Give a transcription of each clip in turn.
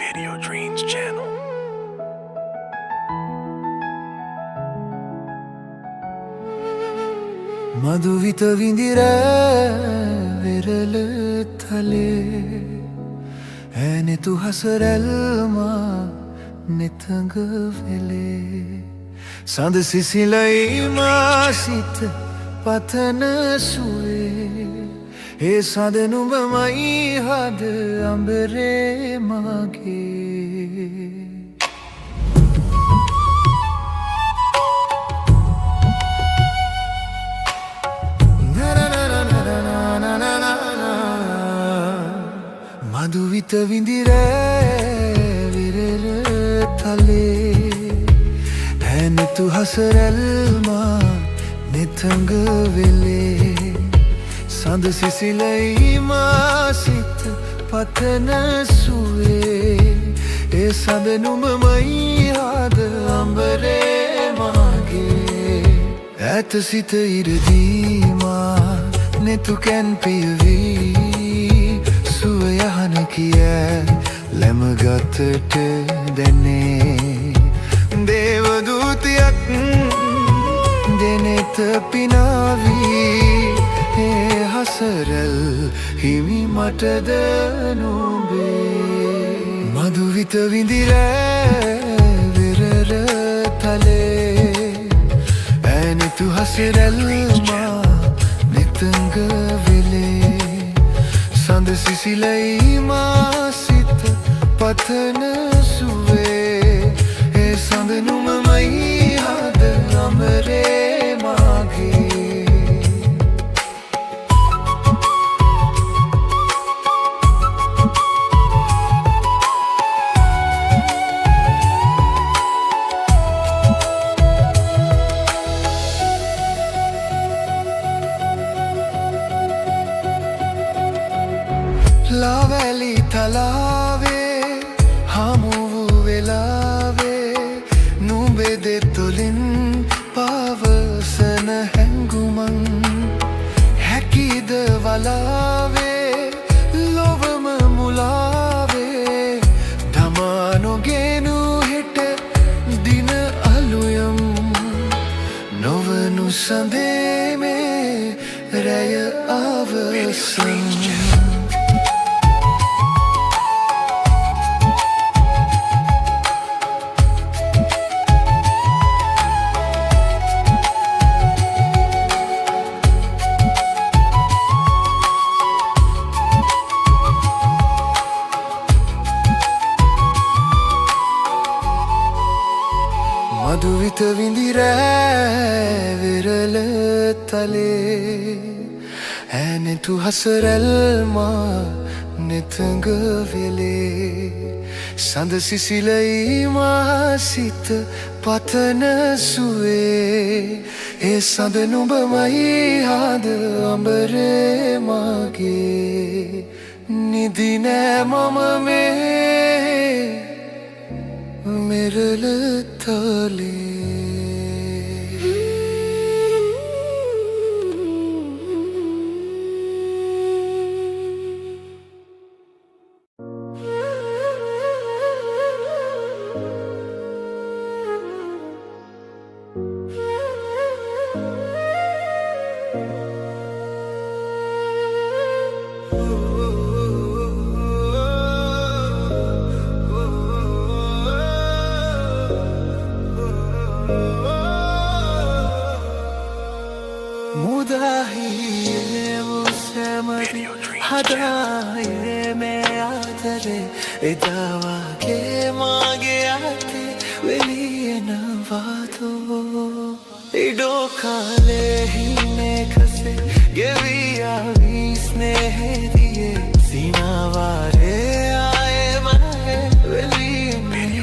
Video Dreams channel. මදුවිත විඳිර වෙරළ තලේ ඇනෙතු හසරැල්මා නෙතඟ වෙලේ සඳ සිසිලයිමා සිත පතන සුවේ ඒ සඳ නුඹමයි හද අඹරේ මගේ මදුවිත විඳිර විරල තලේ ඇනෙතු හසරැල්මා නෙතඟ වෙලේ සඳ සිසිලයිමා සිත පතන සුවේ ඒ සඳ නුඹමයි හද අඹරේ මගේ ඇත සිත ඉරදීමා නෙතු කැන් පියවී සුවයහන කිය ලැමගතට දැනේ දේවදූතියක් දෙනෙත පිනාවී ඒ හසරැල් හිමි මටද නොබේ මදුවිත විඳිර වෙරර තලේ ඇනෙතු හසරැල්මා නෙතඟ වෙලේ සඳ සිසිලයිමා සිත පතන සුවේ ඒ සඳ නුඹමයි හද අඹරේ මගේ ලාවැලි තලාවේ හමු වූ වෙලාවේ නුඹේ දෙතොලින් පවසන හැඟුමන් හැකිද වලාවේ ලොවම මුලාවේ තමා නොගෙනු හෙට දින අලුයම් නොවනු සඳේ මේ රැය අවසන් මදුවිත විඳිර වෙරළ තලේ ඇනෙතු හසරැල්මා නෙතඟ වෙලේ සඳ සිසිලයිමා සිත පතන සුවේ ඒ සඳ නුඹමයි හද අඹරේ මගේ නිදි නෑ මම මේ මෙරළ තලේ මුදාහියේ මුසමති හදායේ මේ ආදරේ එදාවාගේ මාගේ අතේ වෙලියනවාතෝ ඉඩෝ කාලේ හිනේ කසේ ගෙවියාවී ස්නේහදියේ සිනාවාරේ ආයේ මගේ වෙලියනවාතෝ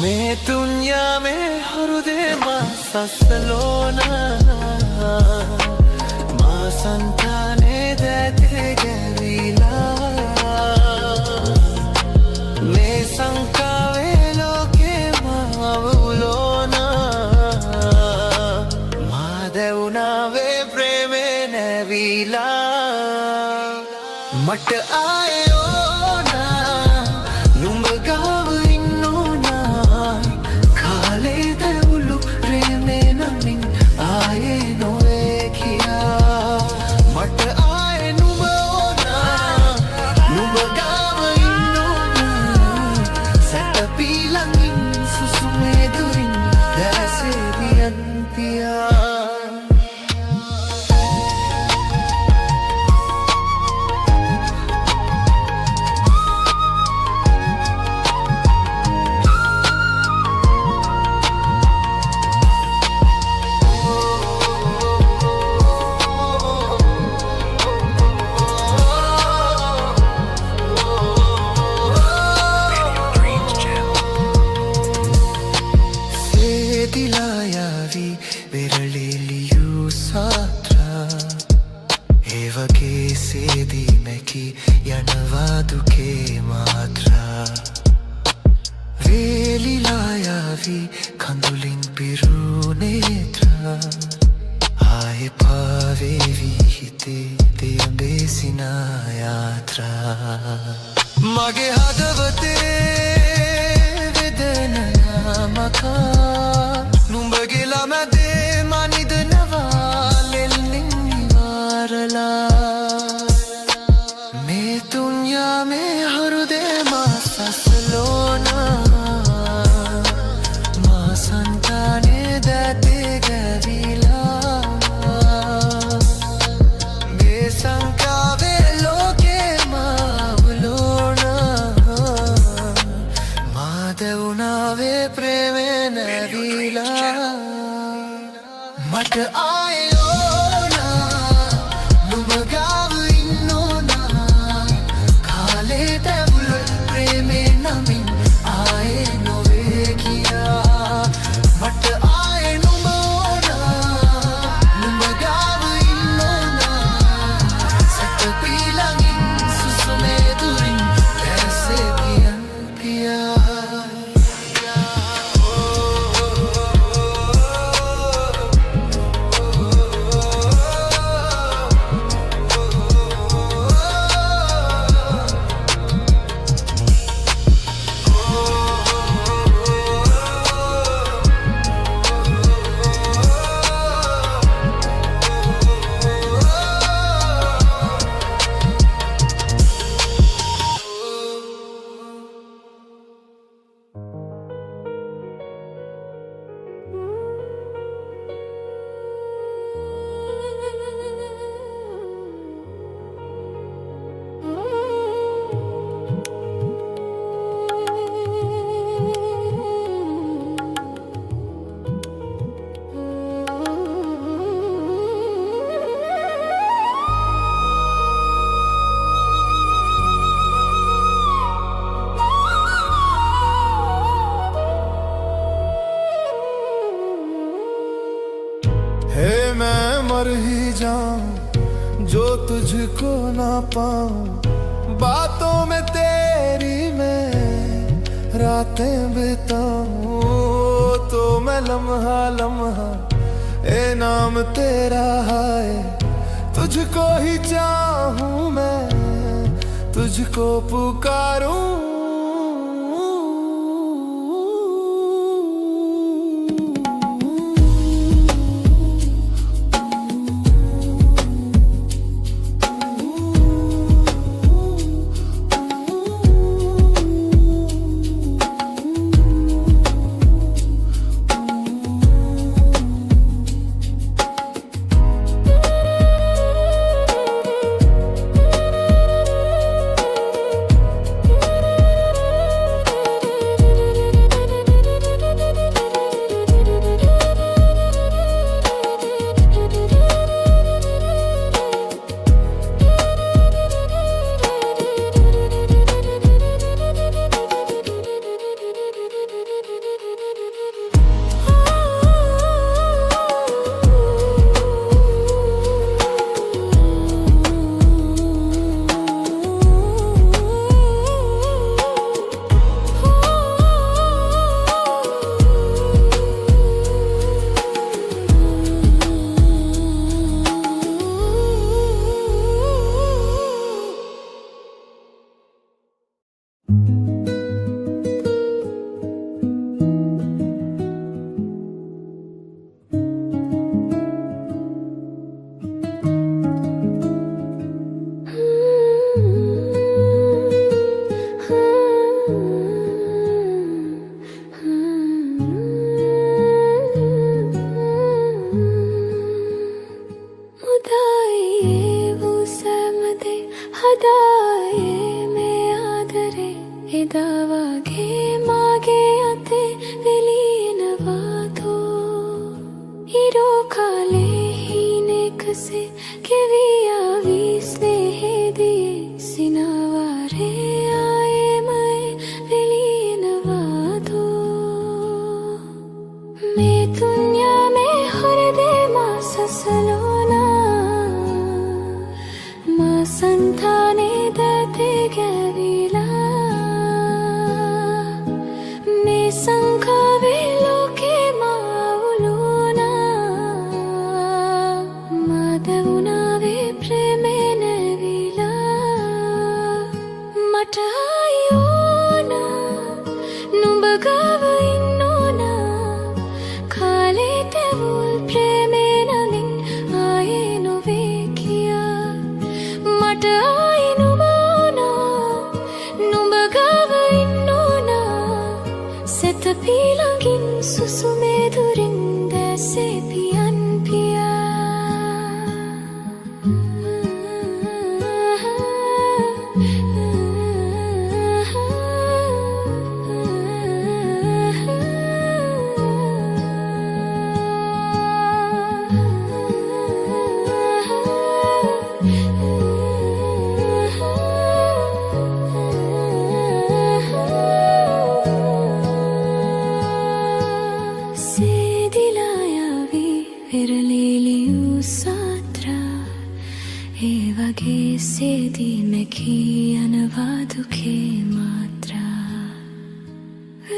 मैं दुनिया में हृदय माँ ससलोना माँ संताने देते गरीला मैं संकावे लोके माँ बोलोना माँ देवना वे प्रेमे नवीला मट आए ओ වගේ සේදී මැකි යනවා දුකේ මාත්‍රා වේලිලා යාවි කඳුලින් පිරූ නේත්‍රා ආයෙ පාවේවි හිතේ තියඹේ සිනා යාත්‍රා මගේ හදවතේ වෙදෙනා මකා නුඹගේ ළමදේ මනිදනවා ලෙල්ලින් නිවාරලා මේ දුන්යා මේ හෘදේ මා සසලෝනා මා සංතානේ දැතේ ගැවිලා මේ සංකාවේ ලෝකේ මාවලෝනා මා දෙවුනාවේ ප්‍රේමේ නැවිලා මට ආයෝනා නුඹ ගාව ඉන්නෝනා කාලේ තැවුල ප්‍රේමේ නමින් ආයේ නොවේ කියා මට ආයේ නුඹ ඕනා නුඹ ගාව ඉන්නෝනා සැතපීලඟින් සුසුමේ දුරින් ඇසේ පියන් පියා मैं मर ही जाऊं जो तुझको ना पाऊं बातों में तेरी मैं रातें बिताऊं तो मैं लम्हा लम्हा ए नाम तेरा है तुझको ही चाहूं मैं तुझको पुकारूं संताने दते गविला मे संखावे लोके माउलुना मादवुनावे प्रेमे नविला मटायोना नुඹगाव इन्नोना खाले तेवुल प्रेमे नमिन आये नोवे किया मटाई नुबाना नुඹगाव इन्नोना सेतपीलंगिन सुसुमे दुरिन दैसे पियन पिया सेदी में अनवादुके मात्रा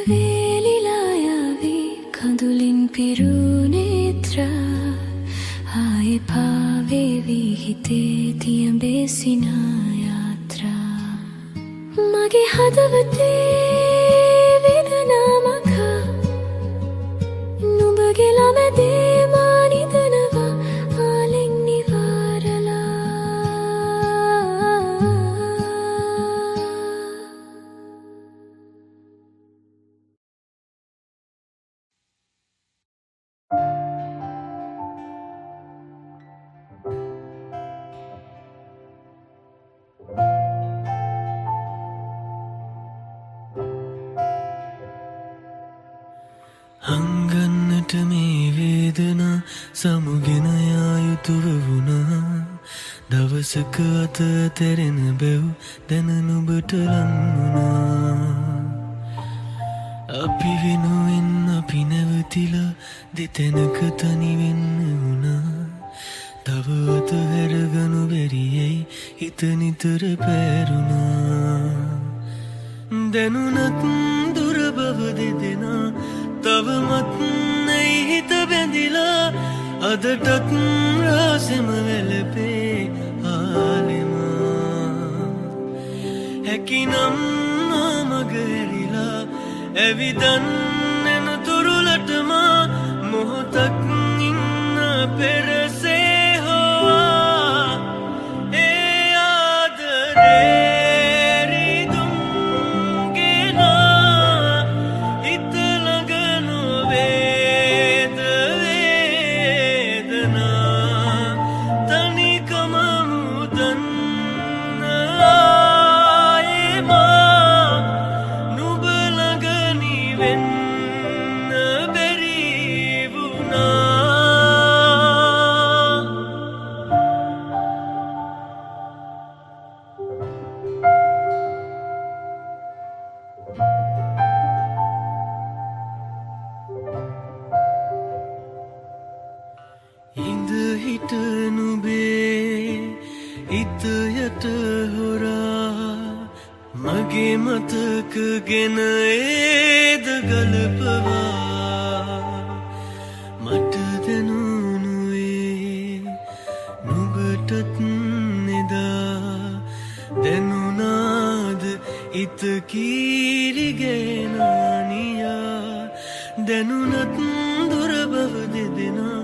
वेलिलायावी कंदुलिन पिरुनेत्रा आए पावे विहिते तियंबेसिना यात्रा मगे हदवते वेदना मखा नुबगे लमदे मानिदनवा आलिंग निवारला හංගන්නට මේ වේදනා සමුගෙන යායුතුව වුණා දවසක අත තෙරෙන බැව් දැන නුඹට ලන්වුණා අපි වෙනුවෙන් අපි නැවතිලා දෙතැනක තනි වෙන්න වුණා තව අතහැරගනු බැරියයි හිත නිතර පැරුණා දැනුණත් දුර බව දෙදෙනා තවමත් නැයි හිත බැඳිලා අදටත් රාසෙම වැළපේ ආලෙම හැකිනම් මග හැරිලා ඇවිදන් එන තුරුලටම මොහොතක් ඉන්න පෙරසේ හොවා ඒ ආදරේ මගේ මතකගෙන ඒද ගලපවා මට දැනුනුවේ නුඹටත් නෙදා දැනුනාද ඉත කීරිගෙනනියා දැනුනත් දුර බව දෙදෙනා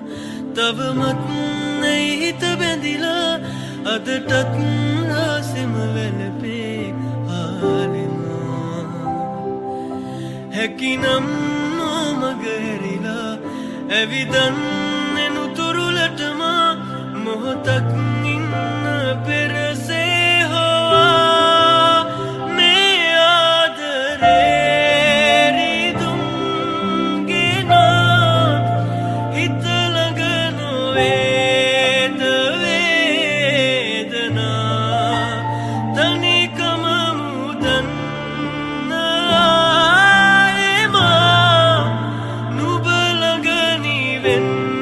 තවමත් නැයි හිත බැඳිලා අදටත් රාසෙම වැළපේ හැකිනම් මග හැරිලා ඇවිදන් එනු තුරුලටම මොහොතක් ඉන්න පෙරසේ හොවා මේ ආදරේ රිදුම්ගෙන හිත ළඟ නොවේද වේදනා තනිකම මුදන් when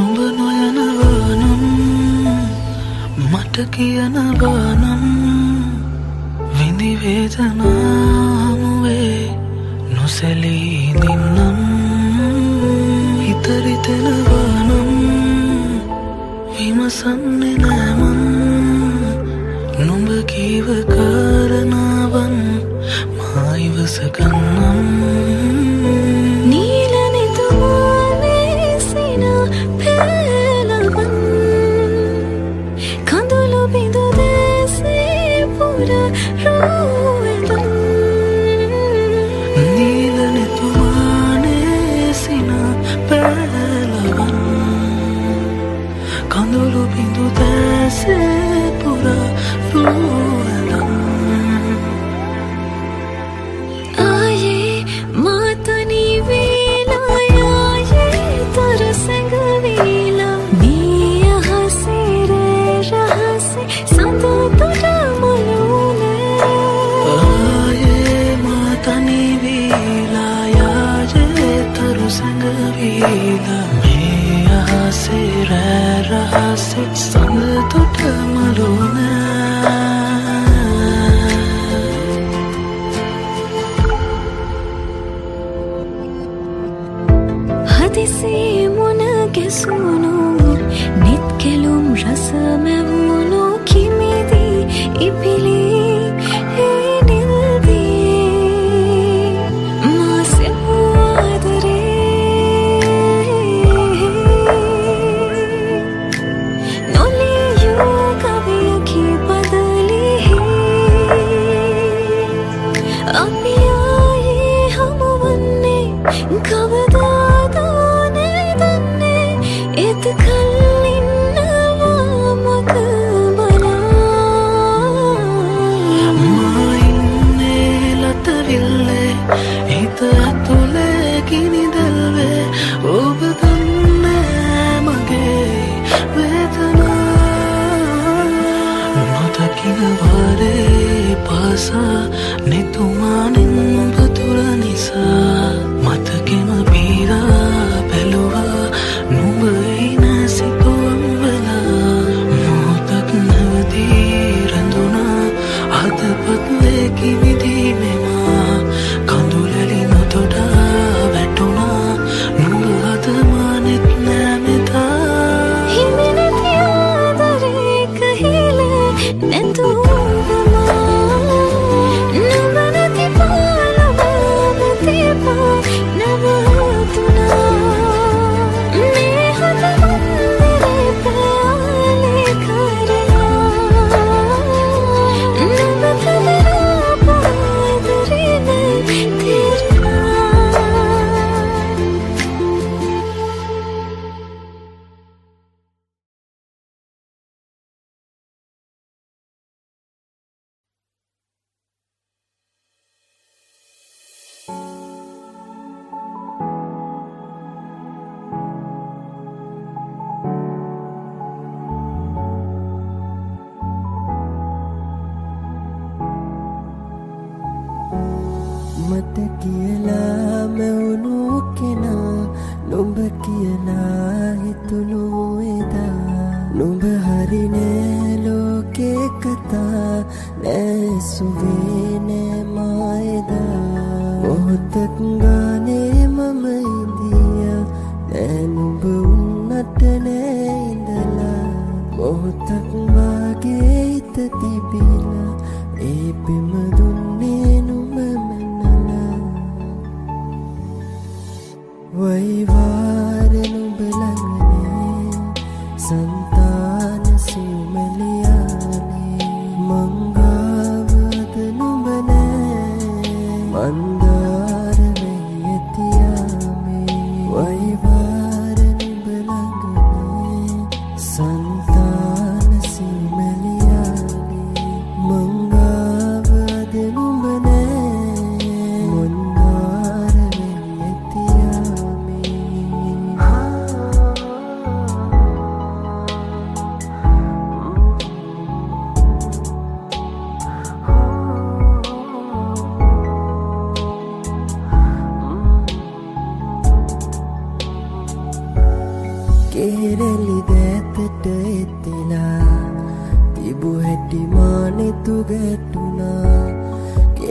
නුඹ නොයනවා නම් මට කියනවා නම් විඳි වේදනාමුවේ නොසැලී ඉඳින්නම් හිත රිදෙනවා නම් විමසන්නේ නෑ මං නුඹ කීව කාරණාවන් මා ඉවස ගන්නම්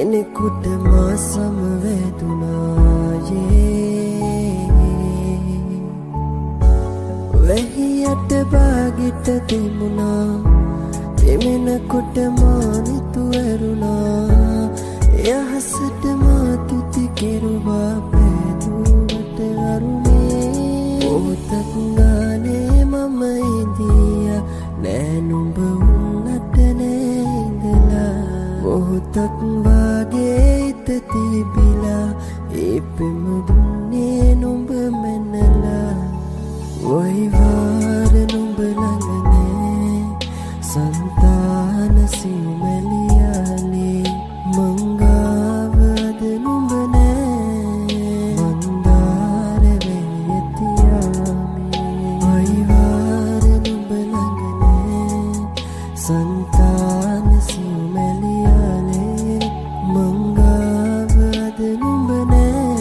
කෙනෙකුට මා සමවැදුනායේ වැහියට බාගෙට දෙමුණා පෙමෙනකොට මා නිතු ඇරුණා යහසට මා තුති කෙරුවා පැදුවට අරුණේ මොහොතක් ගානේ මම ඉදියා නෑ නුඹ උන්නට නෑ ඉඳලා මොහොතක් වාගේ හිත තිබිලා ඒ පෙම දුන්නේ නුඹ මැනලා ඔයි වාර නුඹ ළඟ නෑ සංතාන සිව්මැලියාලේ මංගාව අද නුඹ නෑ මන්දාර වෙයතියාමේ ඔයි වාර නුඹ ළඟ නෑ සංතාන සිව්මැලියාලේ මංගාව අද නුඹ නෑ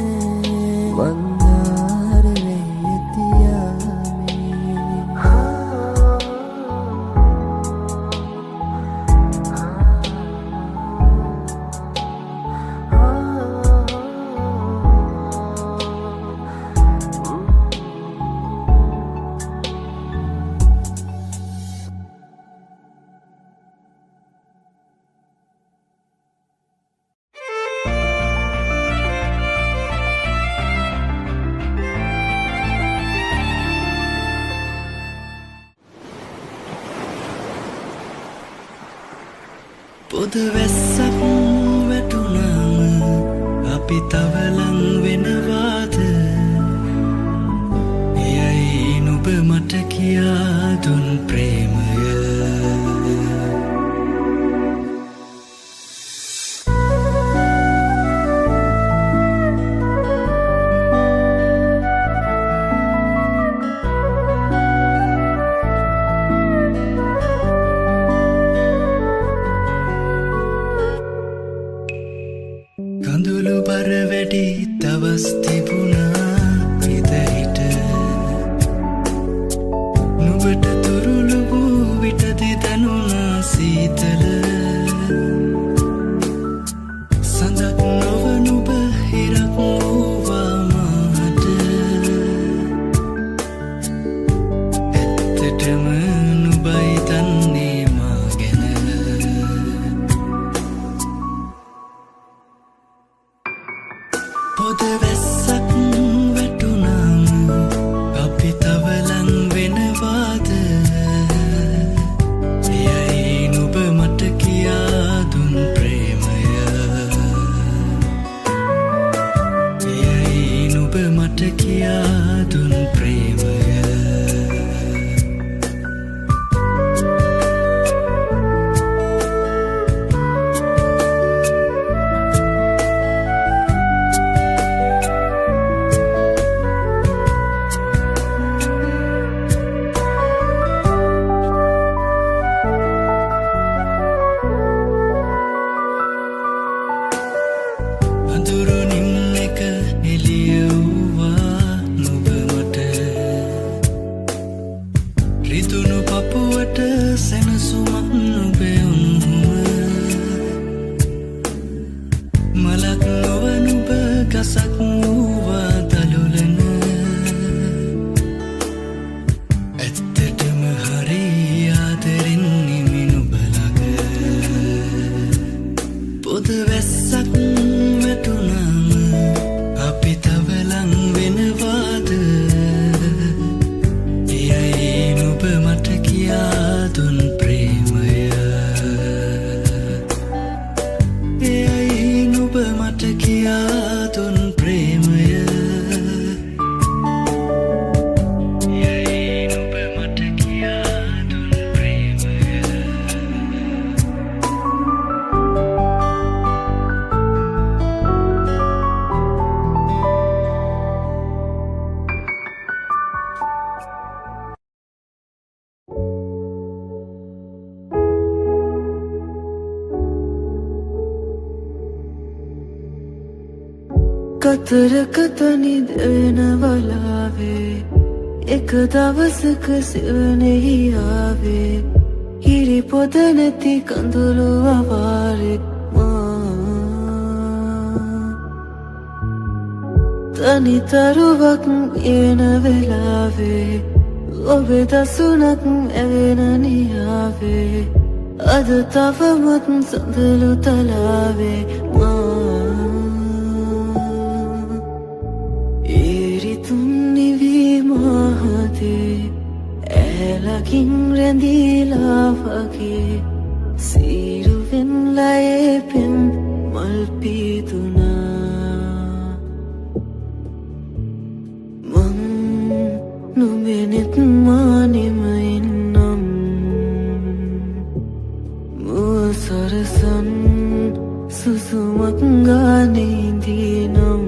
මන්දාර වෙයතියාමේ පොද වැස්සක් වැටුනාම අපි තව ලං වෙනවාද එයයි නුඹ මට කියා දුන් ප්‍රේමය කඳුළු බර වැඩි දවස් තිබුණා හිතහිට නුඹට තුරුළු වූ විටදි දැනුණා සීතල සඳක් නොව නුඹ හිරක් වූවා මාට ඇත්තටම නුඹයි දන්නේ මා ගැන පොද වැස්සක් වැටුනාම අපි තව ලං වෙනවාද එයයි නුඹ මට කියා දුන් ප්‍රේමය එයයි නුඹ මට කියා දුන් ප්‍රේමය අඳුරුනින් එක එළිය වූවා නුඹ මට රිදුණු පපුවට සැනසුමක් නුඹ උණුහුම මලක් නොව නුඹ ගසක් වූවා දලුලන ඇත්තටම හරි ආදරෙන් නිමි නුඹ ළඟ පොද වැස්සක් වැටුනාම අපි තව ලං වෙනවාද එයයි නුඹ මට කියා දුන් ප්‍රේමය එයයි නුඹ මට කියා දුන් ප්‍රේමය එයයි නුඹ මට කියා දුන් ප්‍රේමය කතරක තනි දෙන වලාවේ එක දවසක සිවනෙහි ආවේ හිරි පොද නැති කඳුළු අවාරෙක් මා තනිතරුවක් එන වෙලාවේ ඔබේ දසුනක් ඇවෙන නියාවේ අද තවමත් සඳලු තලාවේ ඒරිතුන් නිවී මහතේ ඇලකින් රැඳීලා වගේ සීරුවෙන් ලයේ පෙන් මල් පීතුනා මං නුඹෙනෙත් මානෙම එන්නම් මුව සරසන් සුසුමක් ගානේදීනම්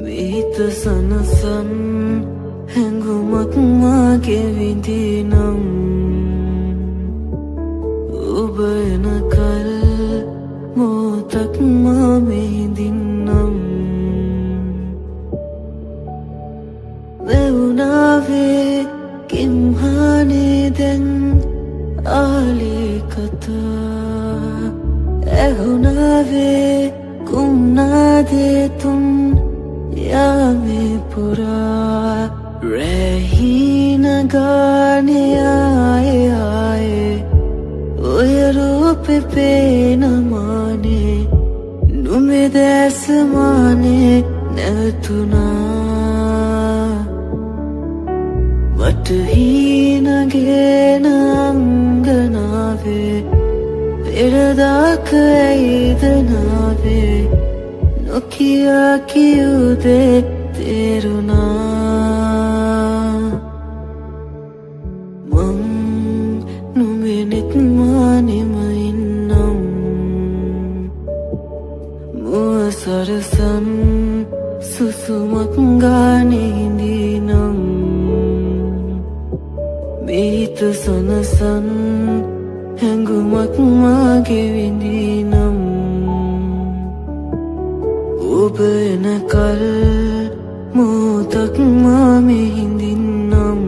මීත සනසන් හැඟුමක් මාගේ විඳිනම් ඔබ එනකල් මොහොතක් මා මෙහිඳින්නම් වැවුනාවේ කිම්හානේ දැන් ආලේ කතා ඇහුනාවේ කුම්නාදේ තුන් යාමේ පුරා රැහින ගානේ ආයේ ආයේ ඔය රූපේ පේනමානේ නුඹේ දැස්මානේ නැවතුනා වටහීනගෙන අංගනාවේ පෙරදාක ඇයිද නාවේ නොකියා කියුදේ තේරුණා මං නුඹෙනෙත් මානෙම ඉන්නම් මුව සරසන් සුසුමක් ගානේදීනම් මීත සනසන් හැඟුමක් මාගේ විඳිනම් ඔබ එනකල් මොහොතක් මා මෙහිඳින්නම්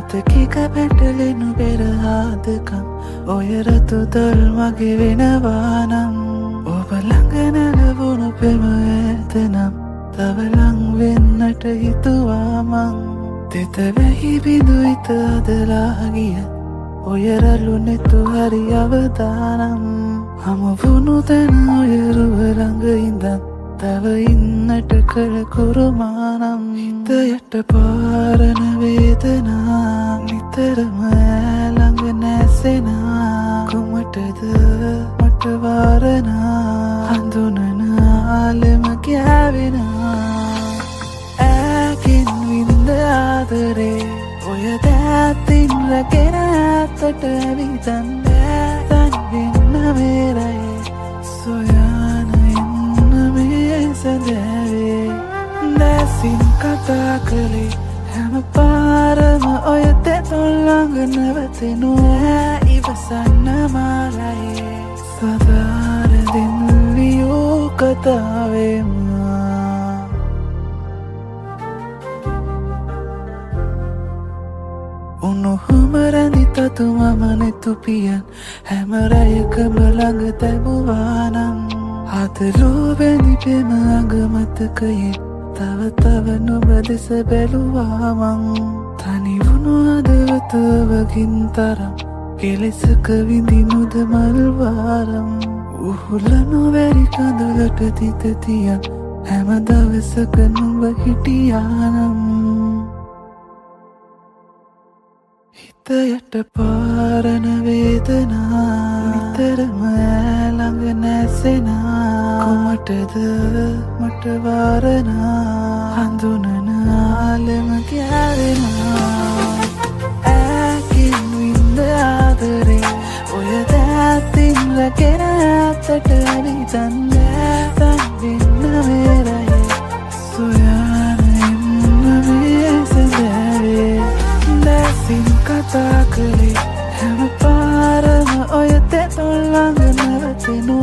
මතකක පැටලෙනු පෙරහාදකම් ඔය රතු දොල් මගේ වෙනවානම් ඔබ ළඟ නැලවුණු පෙම ඇතනම් තව ලං වෙන්නට හිතුවා මං තෙත වැහි බිඳු හිත අදලා ගිය ඔය රළු නෙතු හරි අවදානම් හමු වුණු තැන ඔය රුව ළඟ ඉඳන් තව ඉන්නට කළ කුරුමානම් හිත යට පාරන වේදනා නිතරම ළඟ නැසෙනා කුමටද මට වාරනා හඳුනන ආලෙම ගෑවෙනා ඈකින් වින්ද ආදරේ ඔය දැතින් රැගෙන ඇත්තට ඇවිතන් තන් වෙන්න මේරයේ සොයාන එන්න මේ සැදැවේ දැසින් කතා කළේ හැම පාරම ඔය තෙතුන් ළඟ නැවතෙනු ඉවසන්න මාලයේ සදාර දෙන්ලියෝ කතාවේම උණුහුම රැඳි තතු මම නෙතුපියන් හැම රැයකම ළඟ තැබුවානම් හදලෝ වැනි පෙම අඟමතකයේ තව තව නුඹ දෙස බැලුවා මං තනි වුණු හදවත වගින් තරම් කෙලෙසක විඳිනුද මල්වාරම් උහුලනු වැරි කඳුලට තිත තියන් හැම දවසක නුඹ හිටියානම් හිත යට පාරන වේදනා නිතරම ළඟ නැසෙනා කුමටද මට වාරනා හඳුනන ආලෙම ගෑවෙනා ඈකින් වින්ද ආදරේ ඔය දැතින් රැගෙන ඇත්තට ඇවිතන් තන් වෙන්න මේරයේ සොයාන එන්න මේ සැදැවේ දැසින් කතා කළේ හැම පාරම ඔය තෙතුන් ළඟ නැවතෙනු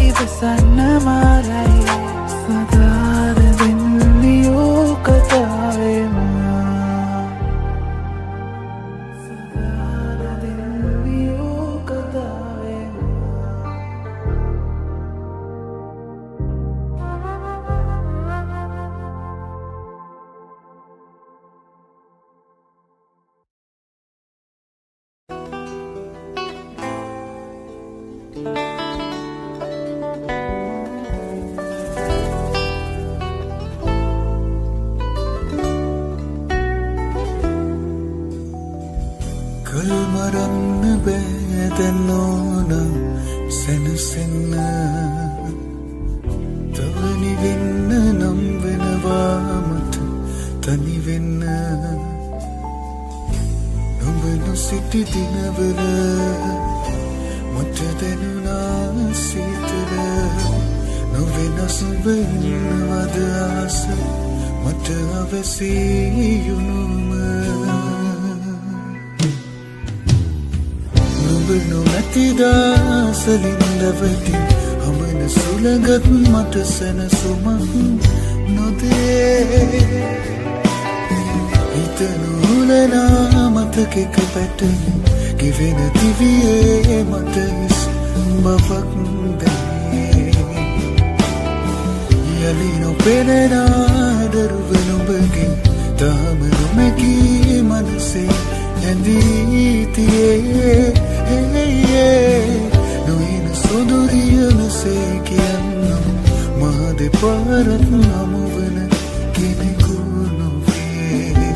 ඉවසන්න මාලයේ සදාර දෙන්ලියෝ කතාවේම සදාර දෙන්ලියෝ කතාවේම කල්මරන්න බෑදැන්නෝන සැනසෙන්න තවනි වෙන්න නම් වෙනවාමට තනි වෙන්න නුඹ නොසිටි දිනවල මට දැනුණා සීතල නොවෙනස් වෙන්නවද ආස මට අවැසියුණුම නොමැතිදා සලින්දවති හමන සුළඟත් මට සැනසුමක් නොදේ හිතනූලනා මතකෙක පැටන ගෙවෙන දිවියේ මට හිස් බවක් දැනේ යලි නොපෙනෙනා දරුවනුඹගේ තාම නොමැකී මනසේ ඇඳීතියේ නොයින සොදුරියනසේ කියන්නම් මහද පාරත් නමුවන කෙනෙකු නොවේ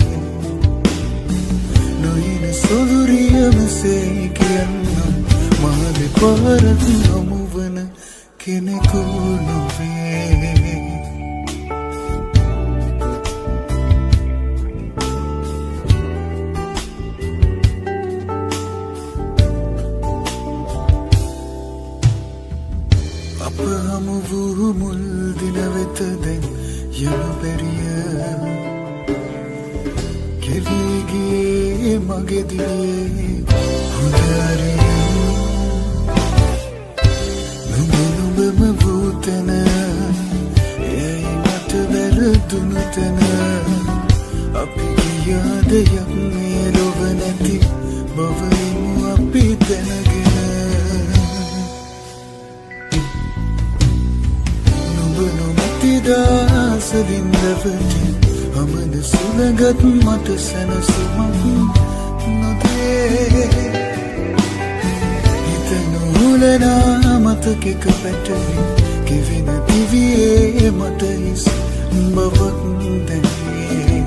නොයින සොදුරියනසේ කියන්නම් මහද පාරත් නමුවන කෙනෙකු නොවේ මුල් දින වෙත දැන් යනු බැරිය කෙවිගේ මගේ දිවේ හොඳරිය නුඹම වූතන එයි මට වැරදුණු තැන අපි යාදයක් මේ ලොව නැති බවයිමු අපි දැනගෙන නුඹ නොමැති දාසලින් රැවටි අමන සුළඟත් මට සැනසුමක් නොදේ හිත නොහුලනා මතකෙක පැටලි කිවෙන දිවියේ මට හිස් බවක් දැනේ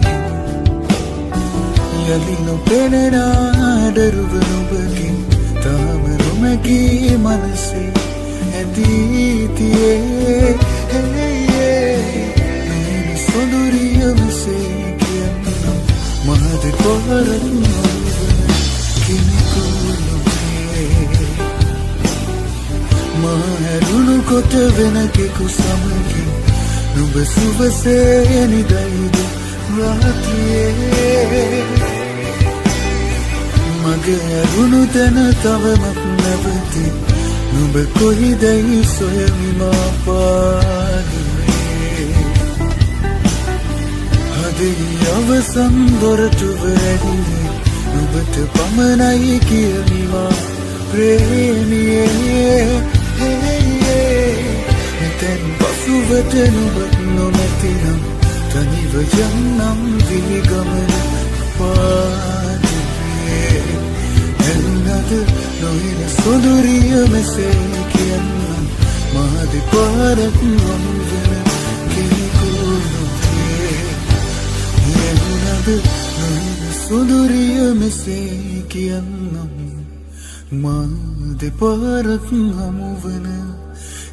යලි නොපෙනෙන අඩරුව නුඹකින් තාම නොමැකී මනසේ ඇදීතියේ නොහින සොඳුරිය මෙසේ කියන්නම් මහද පොහොරක් නොවන කෙනෙකු නොවේ මා හැරුණු කොට වෙනකෙකු සමගින් නුඹ සුවසේ නිදයිද රාත්‍රියේ මගේ ඇරුණු තැන තවමත් නැවති නුඹ කොහිදැයි සොයමි මා පාදුවේ හදෙහි අවසන් දොරටුව ඇරිනේ නුඹට පමණයි කියමි මා ප්‍රේමියේ එතැන් පසුවට නුඹත් නොමැතිනම් තනිව යන්නම් දිවි ගමන පාදුවේ එන්නද නොහින සොඳුරිය මෙසේ කියන්නම් මහද පාරක් නොවන කෙනෙකු නොවේ එන්නද නොහින සොඳුරිය මෙසේ කියන්නම් මහද පාරක් හමුවන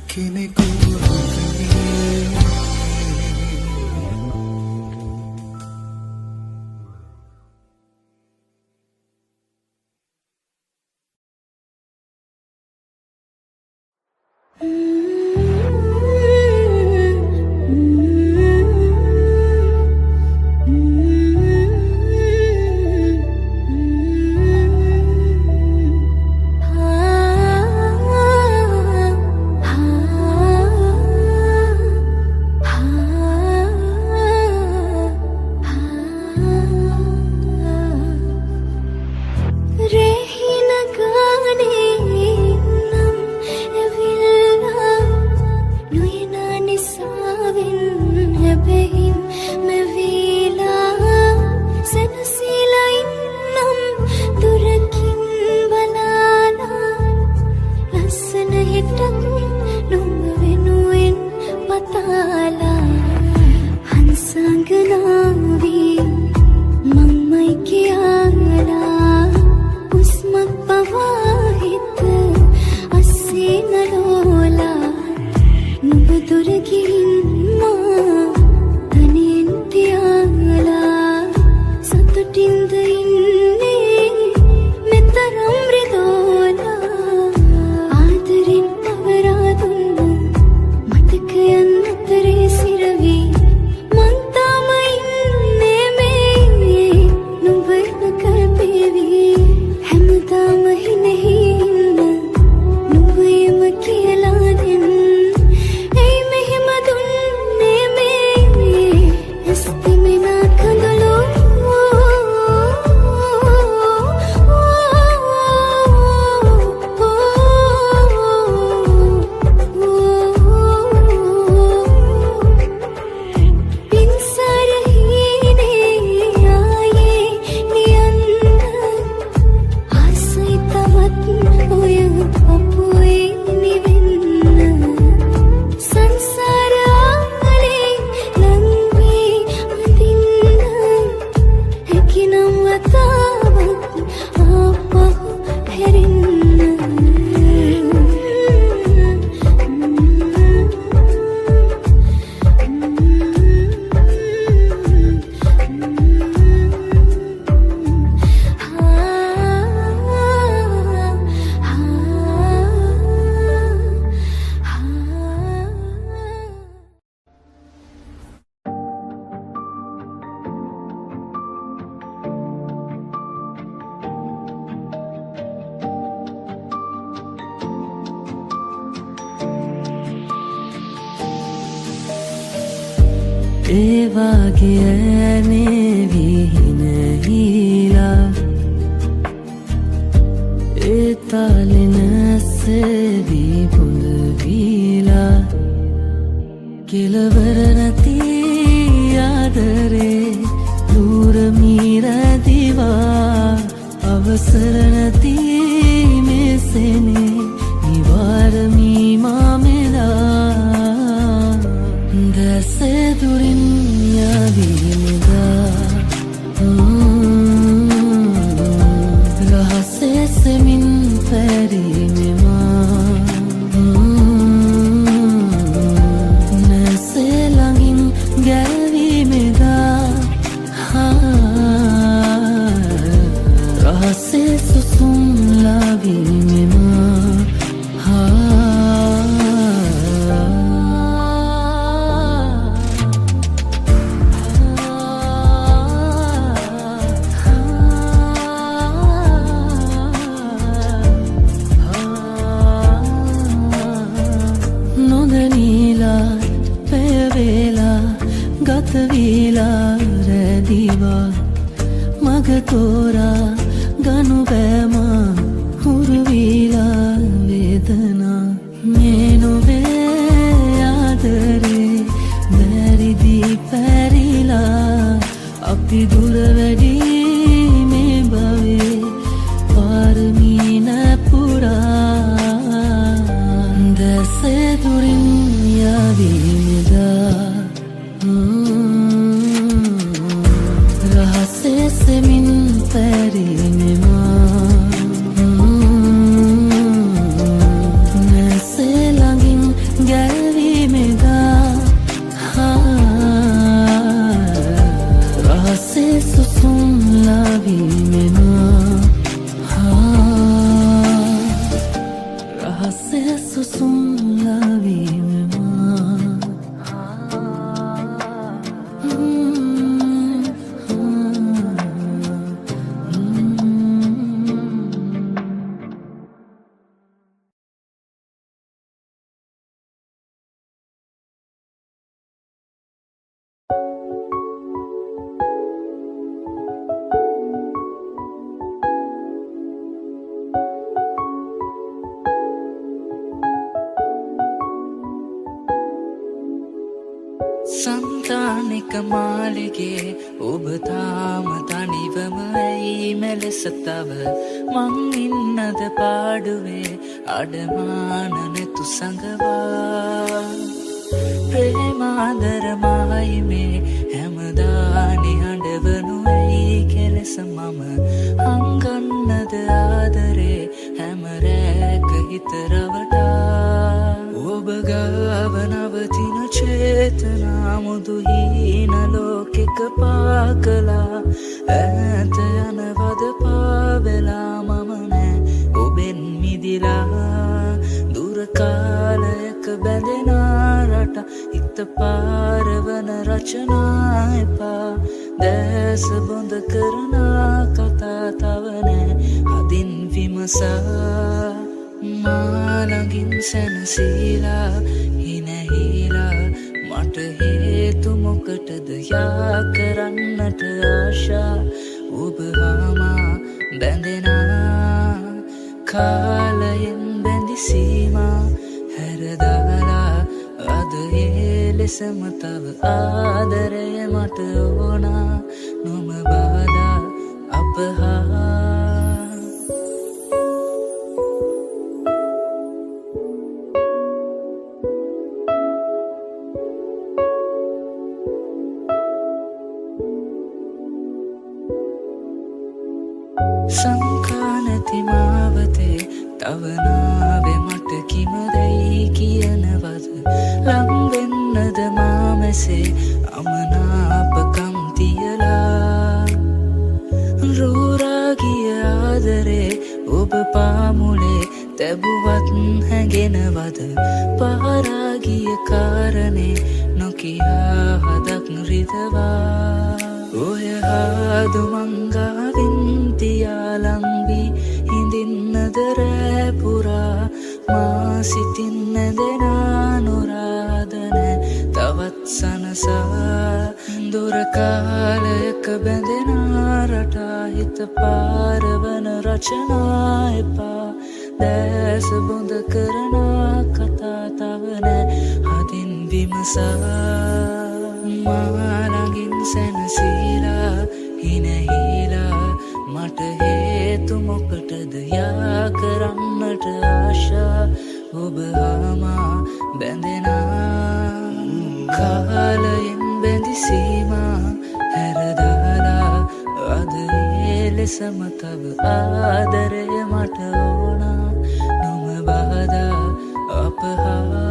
කෙනෙකු නොවේ ඒවාගේ ඇනේ විහිනහිලා ඒ තාලෙ නැසෙවී බොඳ වීලා කෙලවර නැති ආදරේ දුරමිරදිවා අවසර නැති මෙසෙනේ නිවාරමී මාමෙලා දැසේ දුරින් යදීමෙදා රහසේ සෙමින් පැරීමෙමා නැසේ ළඟින් ගැවීමෙදා රහසේ සුසුම් ලාවීමෙමා නොදනීලා පැයවේලා ගතවීලා රැදිවා මග තෝරා ගනු බෑමා හුරුවීලා වේදනා මේ නොවේ ආදරේ බැරිදී පැරිලා අපි දුර වැඩි මේ භවේ පාරමී නැපුරා දැසේ දුරින් යවීමෙදා රහසේ සෙමින් පැරීමෙමා නැසේ ළඟින් ගැවීමෙදා රහසේ සුසුම් ලාවීමෙමා රහසේ සුසුම් ලාවීමෙමා සංතානික මාලිගේ ඔබ තාම තනිවම ඇයි මෙලෙස තව මං ඉන්නද පාඩුවේ අඩමාන නැතු සඟවා ප්‍රේමාදර මායිමේ හැමදානි හඬවනු ඇයි කෙලෙස මම හංගන්නද ආදරේ හැම රැක හිත රවටා ඔබ ගාව නවතින චේතනා මුදු හීන ලෝකෙක පාකලා ඈත යනවද පාවෙලා මම නෑ ඔබෙන් මිදිලා දුර කාලයක බැඳෙන රට හිත පාරවන රචනා එපා දැස බොඳ කරන කතා තව නෑ හදින් විමසා මාළඟින් සැනසීලා හිනැහිලා මට හේතු මොකටද යා කරන්නට ආශා ඔබ හාමා බැඳෙනා කාලයෙන් බැඳි සීමා හැරදාලා අද ඒ ලෙසම තව ආදරය මට ඕනා නොම බාධා අපහා සංකානති මාවතේ තවනාවේ මට කිමදැයි කියනවද ලංවෙන්නද මාමැසේ අමනාපකම් තියලා රෝරාගිය ආදරේ ඔබ පාමුලේ තැබුවත් හැගෙනවද පාරාගිය කාරණේ නොකියා හදක් රිදවා ඔය හාදු මංගාවින් තියාලංවී හිඳින්නද රැපුරා මා සිතින් නැදෙනා නොරාදන තවත් සනසා දුර කාලයක බැඳෙන රටා හිත පාරවන රචනා එපා දැස බොඳ කරන කතා තව නෑ හදින් විමසා මාළඟින් සැනසීලා හිනහිලා මට හේතු මොකටද යා කරන්නට ආශා ඔබ හාමා බැඳෙනා කාලයෙන් බැඳි සීමා හැරදාලා අද ලෙසම තව ආදරය මට ඕනා නොම බාධා අපහා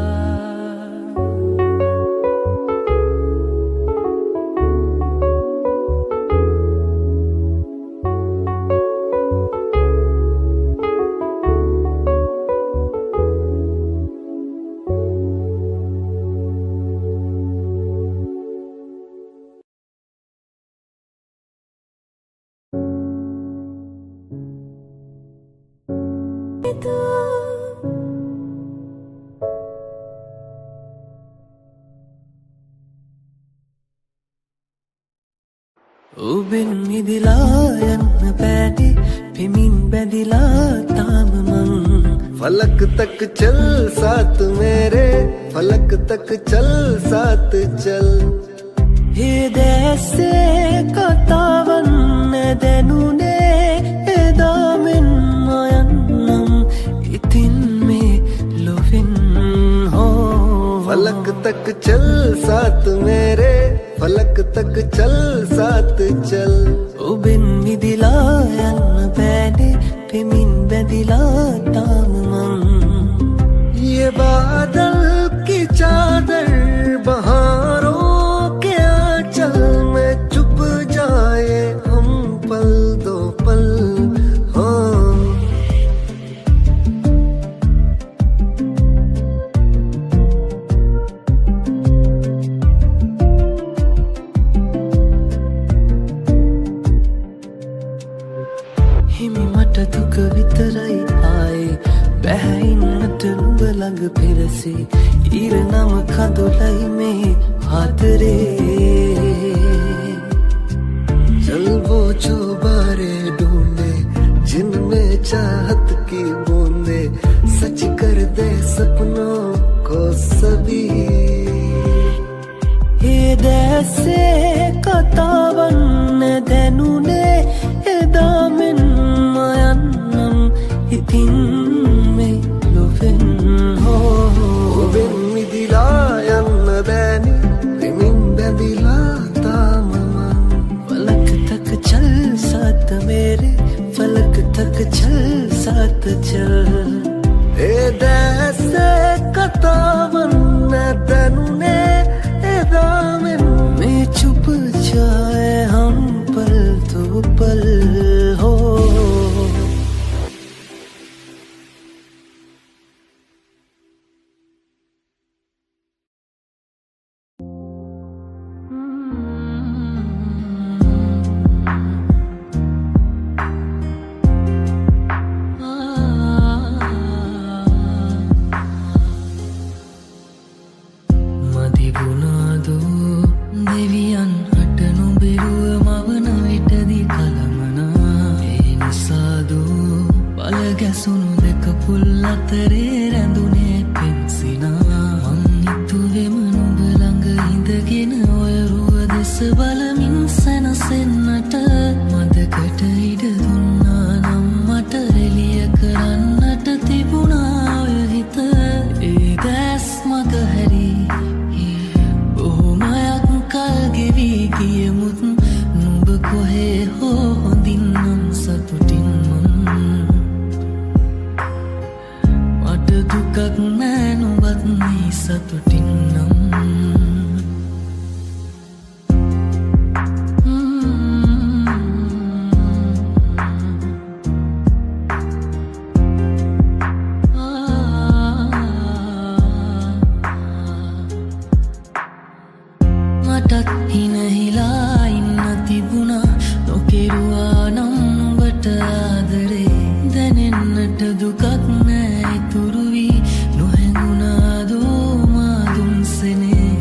ඔබෙන් මිදිලා යන්න බැරි පෙමින් බැඳිලා තාම මං फलक तक चल साथ मेरे फलक तक चल साथ चल ඒ දැසේ කතාවන් දැනුනේ එදා මෙන් යන්නම් ඉතින් මේ ලොවෙන් හෝ फलक तक चल साथ मेरे फलक तक चल साथ चल ඔබෙන් මිදිලා යන්න බැරි පෙමින් බැඳිලා තාම මං ये बादल की चादर बहारों के आंचल में चुप जाए हम पल दो पल हाँ හිමි මට දුක විතරයි ආයේ බැහැයින්නට නුඹ ළඟ පෙරසේ ඊර නම කඳුලයි මේ ආදරේ चल वो जो बारे ढूंढे जिनमें चाहत की बूंदे सच कर दे सपनों को सभी ඒ දැසේ කතාවන් දැනුනේ එදා මෙන් යන්නම් ඉතින් මේ ලොවෙන් හෝ ඔබෙන් මිදිලා යන්න බෑනි පෙමින් බැඳිලා තාම මං फलक तक चल साथ मेरे फलक तक चल साथ चल ए දැසේ කතාවන් දැනුනේ එදා මෙන් मैं चुप जाए हम पल तो पल हो මදිගුණාදෝ දෙවියන් හට නොබෙරුව මවන විටදි කලමනා ඒ නිසාදෝ බල ගැසුණු දෙක පුල් අතරේ රැඳුනේ පෙන්සිනා මං හිතුවෙම නුඹ ළඟ ඉඳගෙන ඔය රුව දෙස බලමින් සැනසෙන්නට මදකට ඉඩ දුන්නා නම් මට එළිය කරන්නට තිබුණා ඔය හිත ඒ දැස් මග හැරී බොහොමයක් කල් ගෙවී ගියමුත් නුඹ කොහේ හෝ හොඳින්නම් සතුටින් මට දුකක් නෑ නුඹත් මේ සතුටින් නම් මටත් හිනහිලා ඉන්න තිබුණා නොකෙරුවා නම් නුඹට ආදරේ දැනෙන්නට දුකක් නෑ ඉතුරු වී නොහැඟුණාදෝ මා දුන්සනේ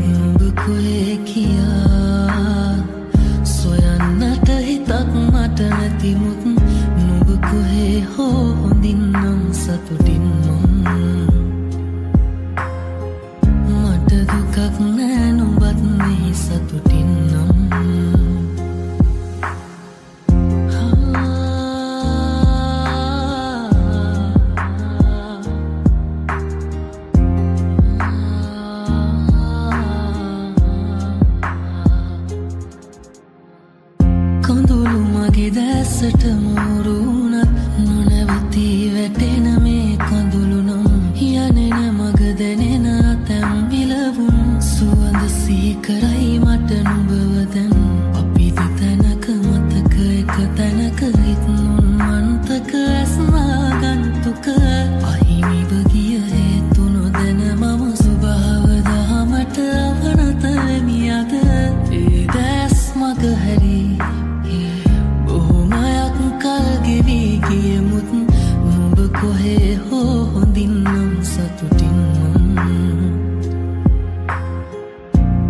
කරයි මට නුඹව දැන් අපි දෙතැනක මතක එක තැනක හිත්නුන් මන්තක ඇස්වා ගන්තුක අහිමිව ගිය හේතු නොදැන මම ස්වභාව දහමට අවනත වෙමි අද ඒ දැස් මග හැරි බොහොමයක් කල් ගෙවී ගියමුත් නුඹ කොහේ හෝ හොඳින් නම් සතුටින්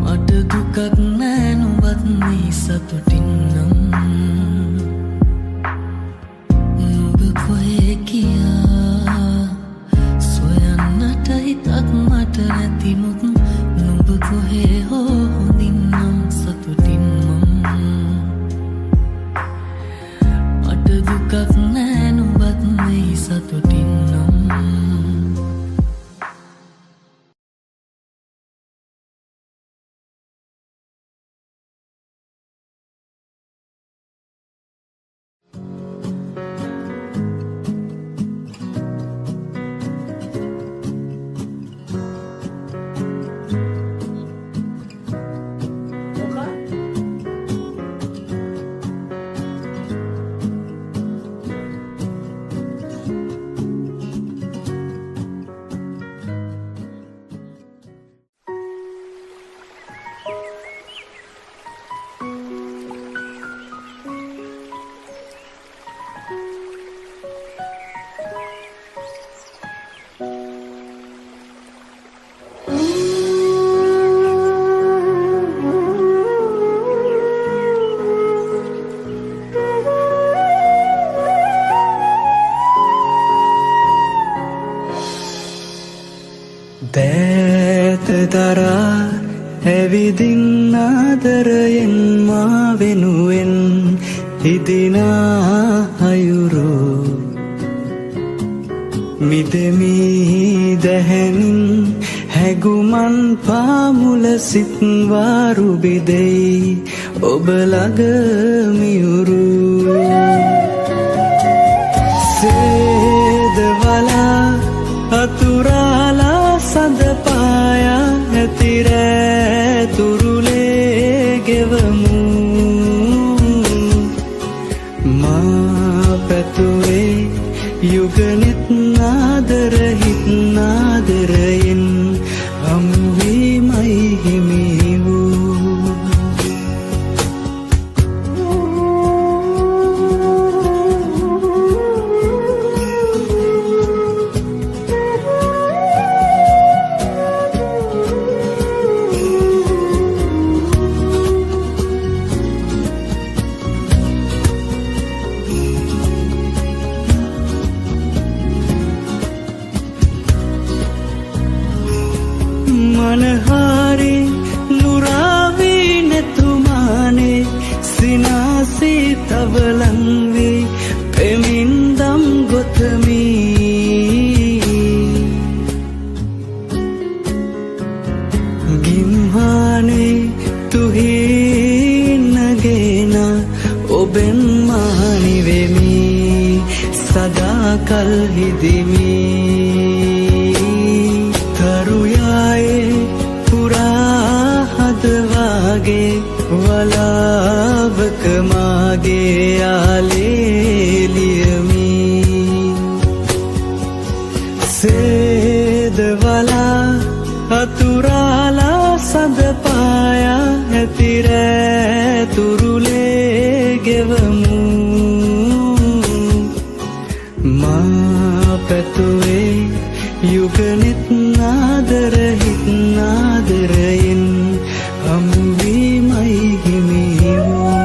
මට දුකක් නෑ නුඹත් මේ සතුටින් නම් නුඹ කොහේ කියා සොයන්නට හිතක් මට නැතිමුත් නුඹ කොහේ හෝ හොඳින් නම් සතුටින් මට දුකක් නෑ නුඹත් මේ සතුටින් නම් දෑත දරා ඇවිදින් ආදරයෙන් මා වෙනුවෙන් හිදිනා අයුරු මිදෙමී දැහැනින් හැගුමන් පාමුල සිත්වාරු බිදෙයි ඔබ ළඟ මියුරු සේදවලා අතුරාලා සඳපායා ඇතිරෑ තුරුලේ ගෙවමු මා පැතුවේ යුගනෙත් නාදර හිත් නාදරයෙන් හමුවීමයි හිමි වූ මනහාරි නුරාවී නැතුමානේ සිනාසී තවලන් වී පෙමින්දම් ගොතමී ගිම්හානේ තුහිනගෙන ඔබෙන් මානිවෙමි සදාකල් හිදිමි හදවාගේ වලාවක මාගේ ආලේලියමි සේදවලා අතුරාලා සඳපායා ඇතිරෑ තුරුලේ ගෙවමු මා පැතුවේ යුගනෙත් නාදර හිත් නාදරයෙන් හමුවීමයි හිමි වූ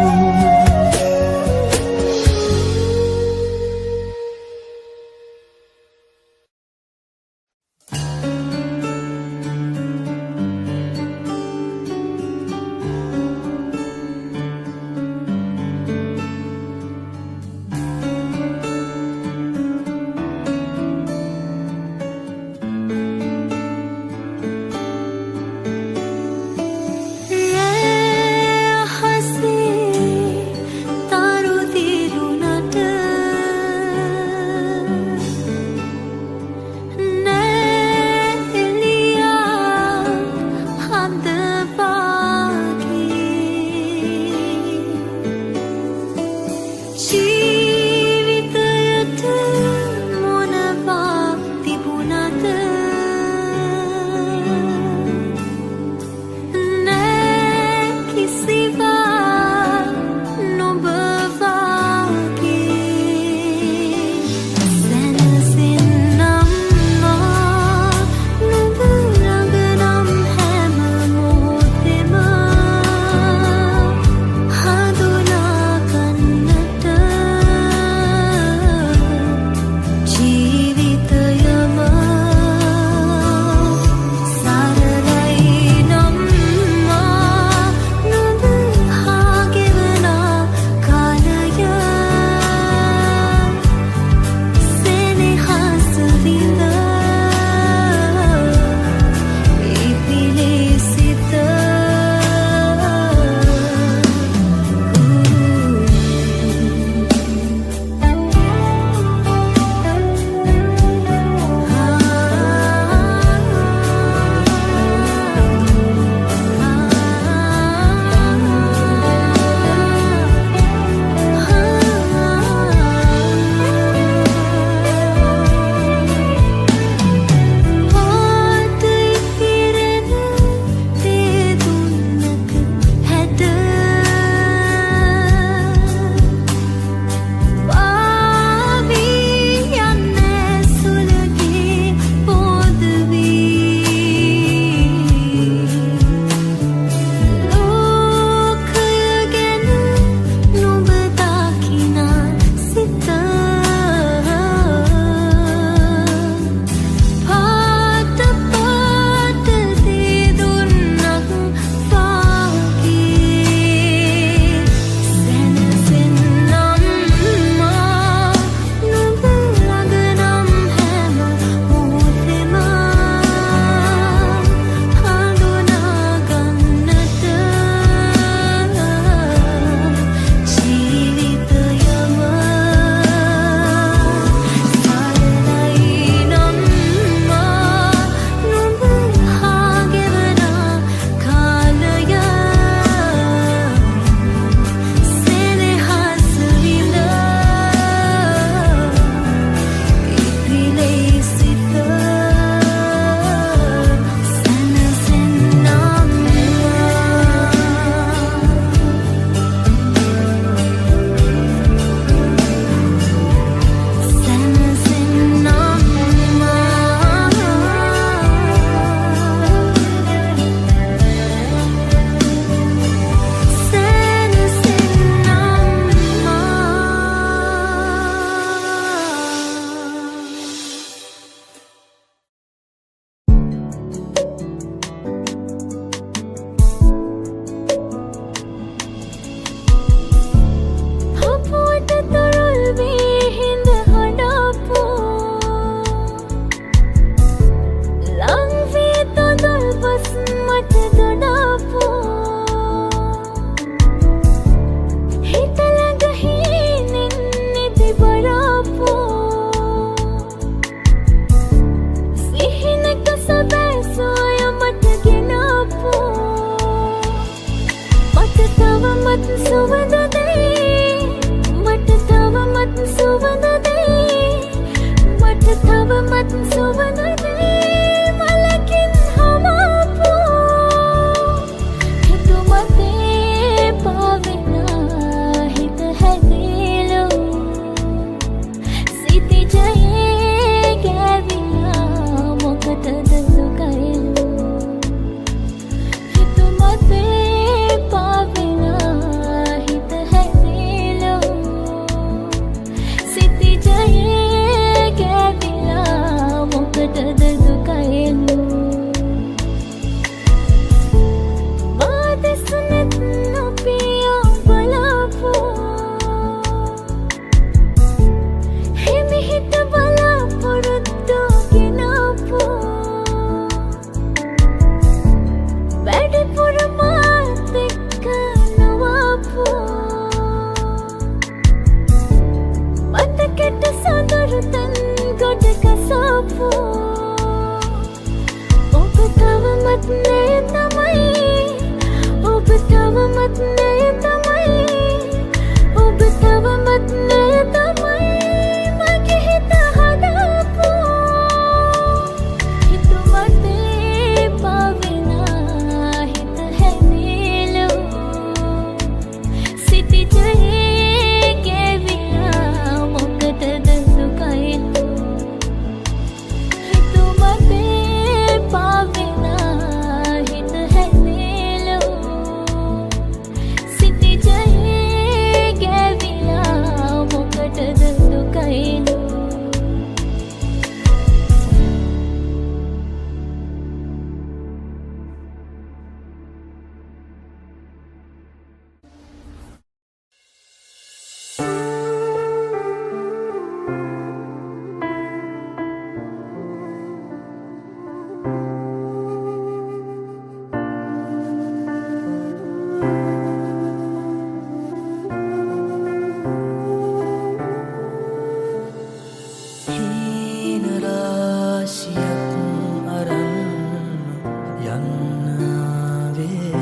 යන්නාවේ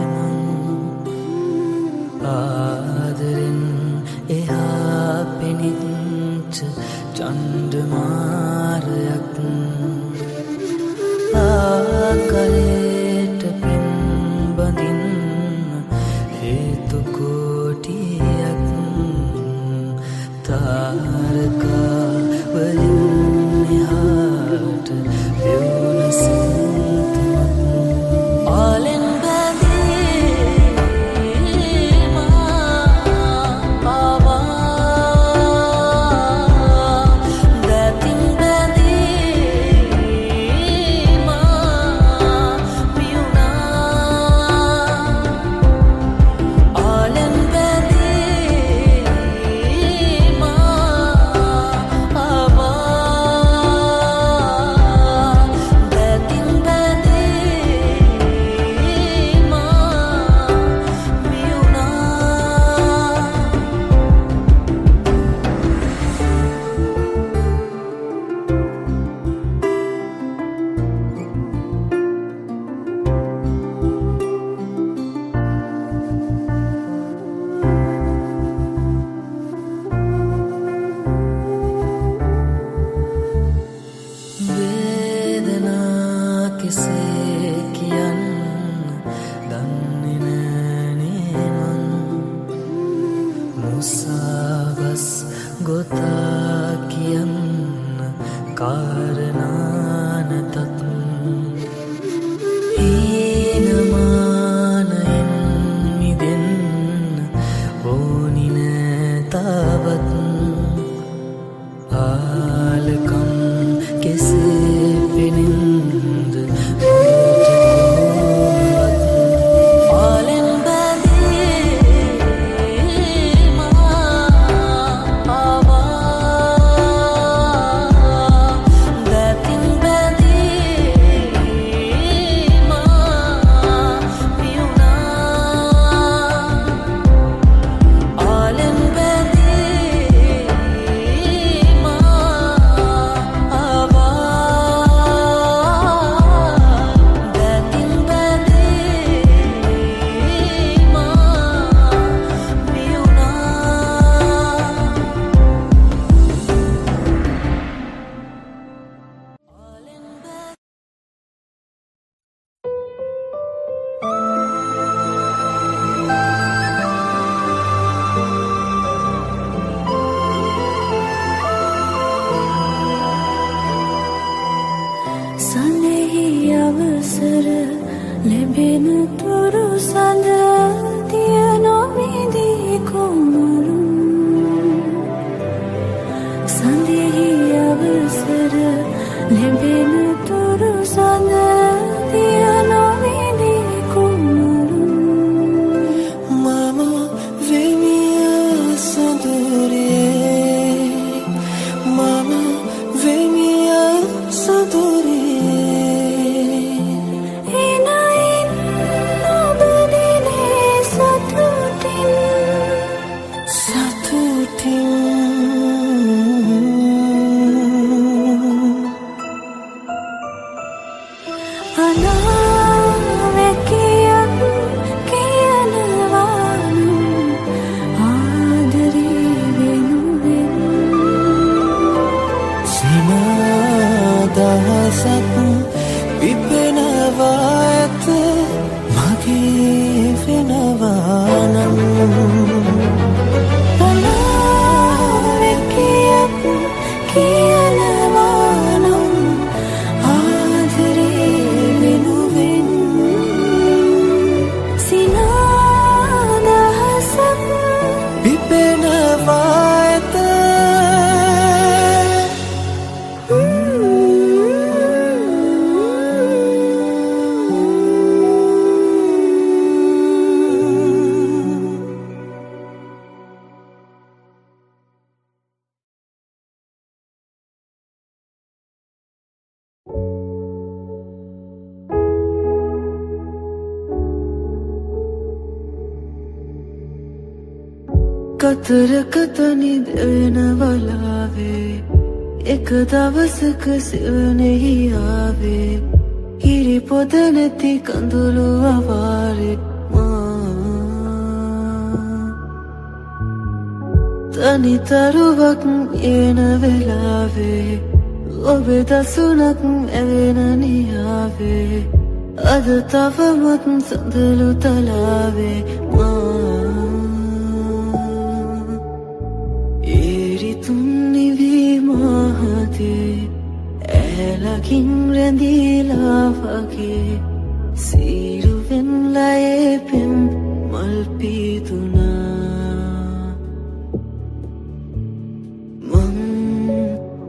ආදරෙන් එහා පෙනිච්ච චන්දමාරයක් ආකලයට පින් බඳින්න හේතු කෝටියක් තාරකා වලින් එහාට දෙවන සින්තමක් ආලෙන් කතරක තනි දෙන වලාවේ එක දවසක සිවනෙහි ආවේ හිරි පොද නැති කඳුළු අවාරේ තනි තරුවක් එන වෙලාවේ ඔබේ දසුනක් ඇවෙන නියාවේ අද තවමත් සඳලු තලාවේ ඒරිතුන් නිවී මහතේ ඇලකින් රැඳීලා වගේ සීරුවෙන් ලයේ පෙම් මල් පීතුනා මං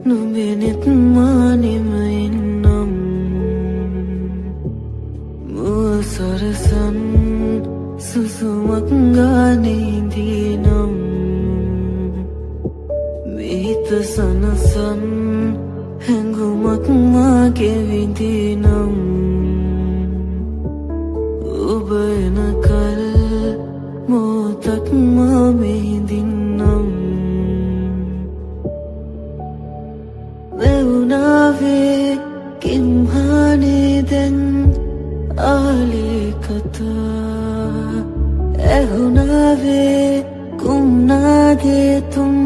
නුඹෙනෙත් මානෙම එන්නම් මුව සරසන් සුසුමක් ගානේදීනම් මේත සනසන් හැඟුමක් මාගේ විඳිනම් ඔබ එනකල් මොහොතක් මා මෙහිඳින්නම් වැවුනාවේ කිම්හානේ දැන් ආලේ කතා ඇහුනාවේ කුම්නාදේ තුන්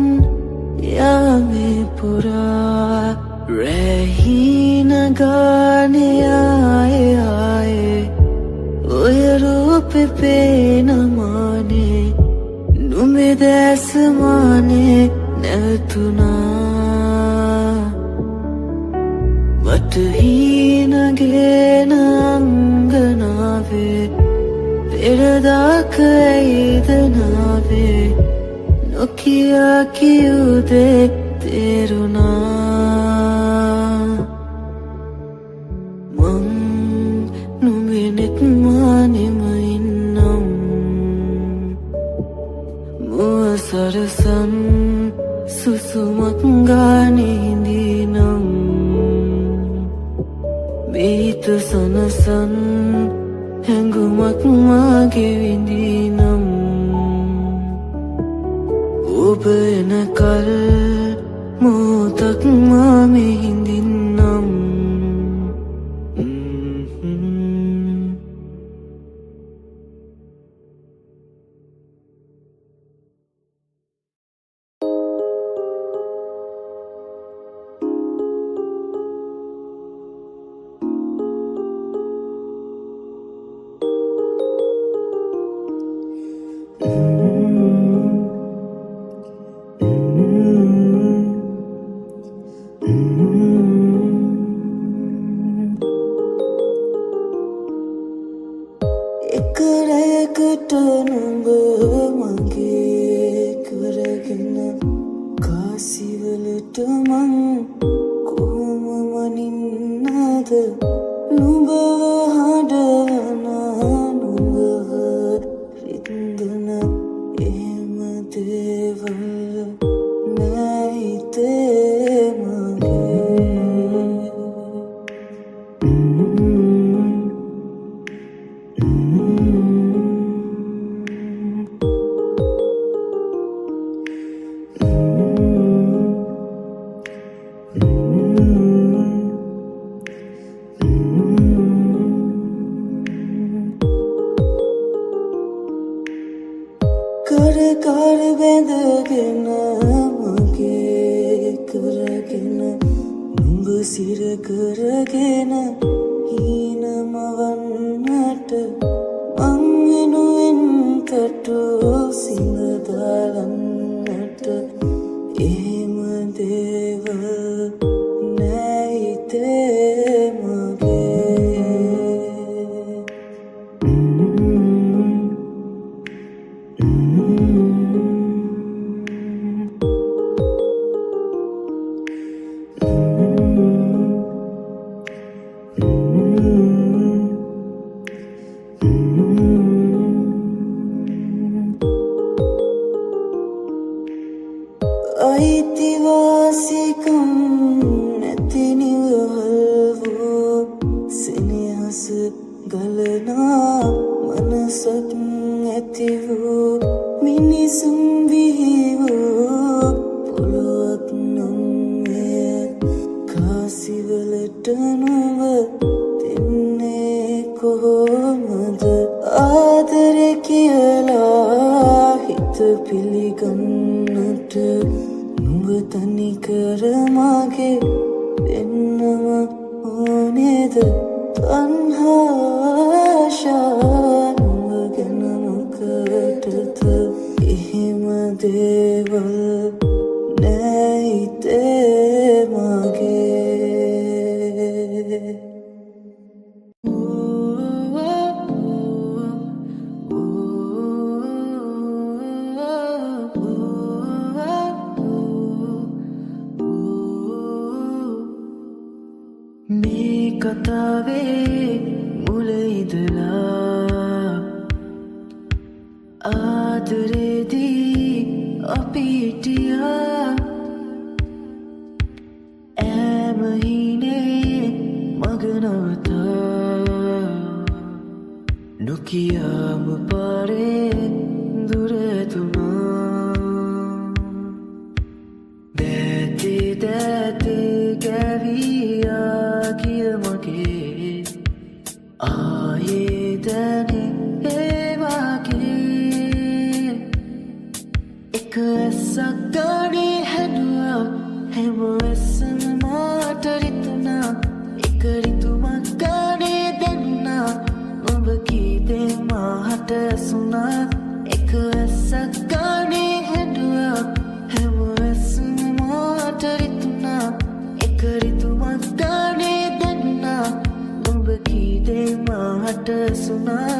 යාමේ පුරා රැහින ගානේ ආයේ ආයේ ඔය රූපේ පේනමානේ නුඹේ දැස්මානේ නැවතුනා වටහීනගෙන අංගනාවේ පෙරදාක ඇයිදනාවේ නොකියා කිව්දේ තේරුණා මං නුඹෙනෙත් මානෙම ඉන්නම් මුව සරසන් සුසුමක් ගානේදීනම් මේත සනසන් හැඟුමක් මාගේ විඳිනම් ඔබ එනකල් මොහොතක් මා මෙහිඳින්නම් කාසිවලට නොව කොහොමද ආදරේ කියලා හිත පිළිගන්නට නුඹ තනි කර මගේ වෙන්නම ඕනේද තණ්හාශා නුඹ ගැන මොකටද එහෙම දේවල් නැයිතේ මගේ මේ කතාවේ මුල ඉඳලා ආදරේදී අපි හිටියා ඇමහිනේ මග නවතා නොකියාම පාරේ දුර දුනා දැතේ ගැවියා කිය මගේ ආයේ දැනේ ඒ වගේ එක ඇසක් ගානේ හැදුවා හැම ඇසම මාට රිතුනා එක රිතුමක් ගානේ දැන්නා ඔබ කීදේ මාට ඇසුනා එක ඇසක් ගානේ හැදුවා හැම ඇසම මාට රිතුනා එක රිතුමක් ගානේ දැන්නා ඔබ කීදේ මාට ඇසුනා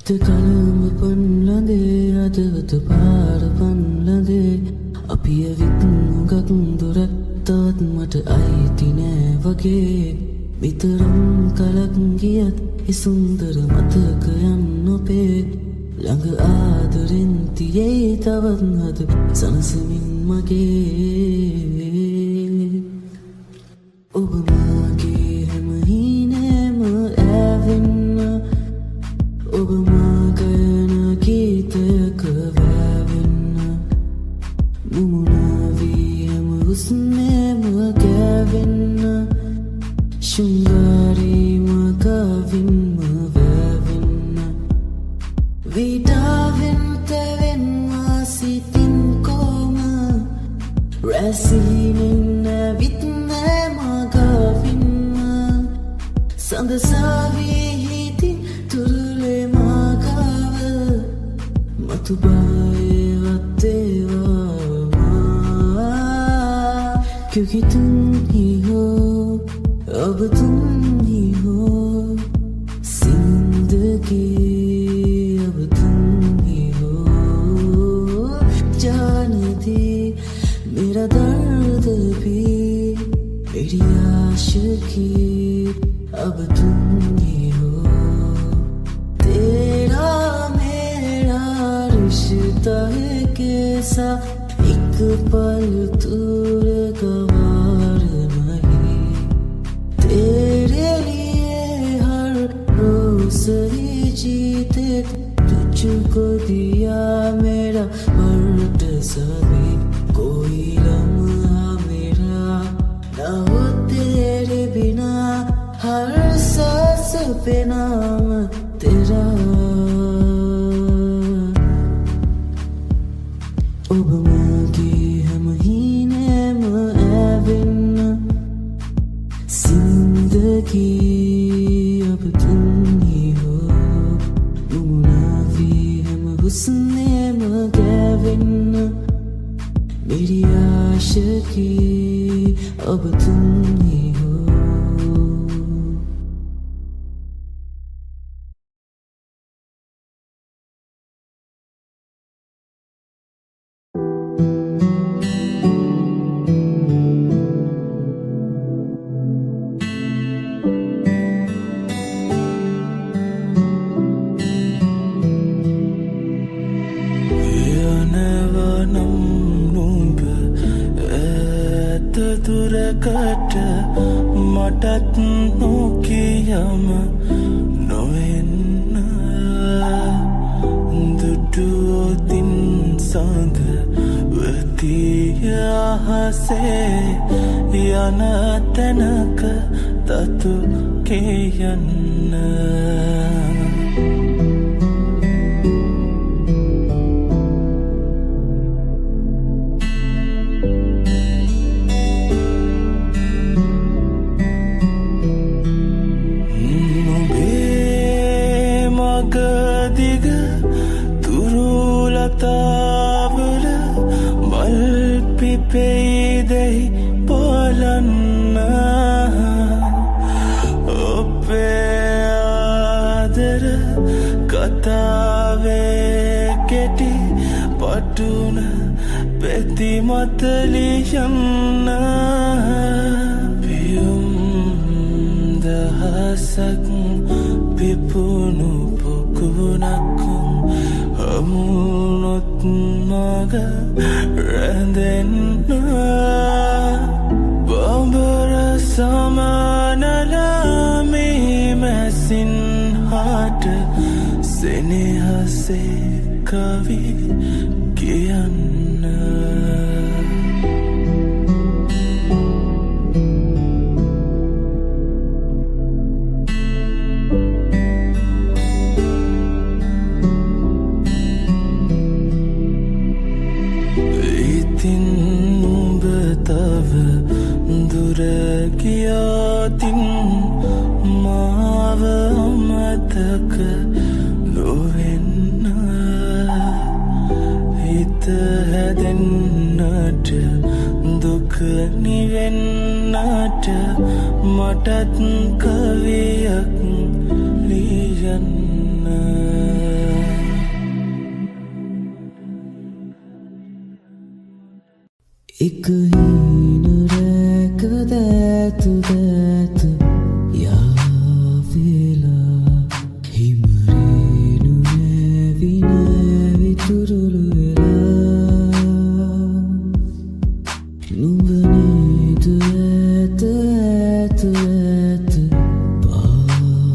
කලම පන්ලදේ අදවත පාර පන්ලදේ අපි ඇවිත් ගක් දුරක් තවත් මට අයිති නෑ වගේ විතරම් කලක් ගියත් ඉසුන්දර මතකයන් නොපේ ළඟ ආදරෙන් තියේ තවත් හද සනසමින් මගේ ඔබ මගේ හැම හීනෑම ඇවෙන්න ඔබ මාගයන ගීතයක වැවෙන්න මුමුණවීම හුස්නේම ගැවෙන්න ශුංගාරීම කවින්ම වැවෙන්න විඩාවෙන් තැවෙන්ම සිතින් කෝම රැසීමෙන් නැවිත්නෑ මගවින්ම සඳසාවී හිතින් තුරුලේ මාගාව මතුබායවත් දේවා क्योंकि तुम ही हो अब तुम ही हो जिंदगी अब तुम ही हो जानती मेरा दर्द भी मेरी आशिकी अब तुम ही हो तेरा मेरा रिश्ता है कैसा एक पल दूर गवार सर पे नाम तेरा अब मागी है महीने में एविन जिंदगी अब तुम ही हो मुनाफी है हुस्ने में गैविन मेरी आशिकी अब तुम ही हो මටත් නොකියම නොවෙන්න දුටුවොතින් සඳ වතිය අහසේ යන තැනක තතු කියන්න තාවල මල් පිපෙයිදැයි පොලන්න ඔබේ ආදර කතාවේ කෙටි පටුන පෙති මතලියන්න පියුම් දහසක් පිපුණු පොකුණක් අමුණොත් මග රැඳෙන්න බඹර සමනලමී මැසින් හට සෙනෙහසේ කවි කියන්න දුරගියාතින් මාව අමතක නොවෙන්න හිත හැදෙන්නට දුක නිවෙන්නට මටත් කවියක් ලියන්න එක දැතු දැතු යාවෙලා හිමරේනු නැවි නැවි තුරුළු වෙලා නුඹ නේද ඇත ඇත ඇත පාවෙලා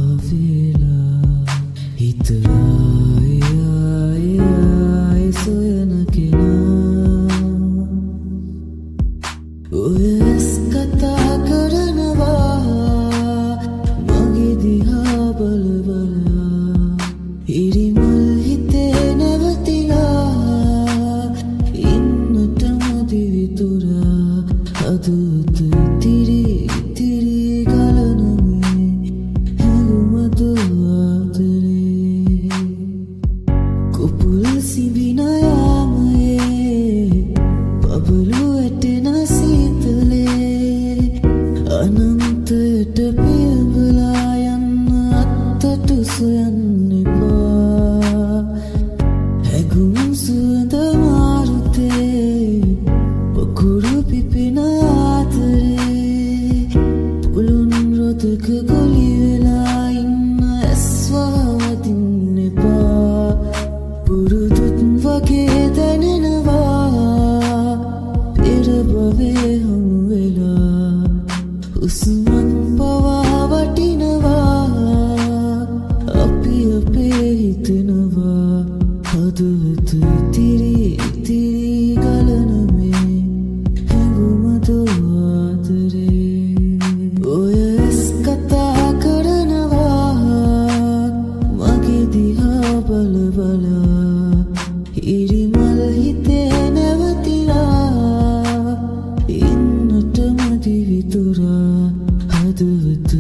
හිත ආය ආය ආය සොයන කෙනා ඔය කතා කරනවා මගේ දිහා බල බලා ඉරිමල් හිතේ නැවතිලා ඉන්නට මදි විතුරා අදත ඉතිරි ඉතිරි ගලනමේ හැඟුමද ආදරේ කුපුල් සිඹින යාමයේ බබළු ඇටෙන අනන්තයට පියඹලා යන්න අත්තට සොයන්න එපා හැගුම් සුවඳ මාරුතේ පොකුරු පිපෙන ආතරේ පුළුන් රොතක ගොලි වෙලා ඉන්න ඇස්වාදින්න එපා පුරුදුත් වගේ දැනෙනවා පෙර භවයේ හමු වෙලා උස්මන් පවා වටිනවා අපි අපේ හිතනවා හදවත ඉතිරි ඉතිරි ගලනමේ හැඟුමද ආදරේ ඔය කතා කරනවා හදවත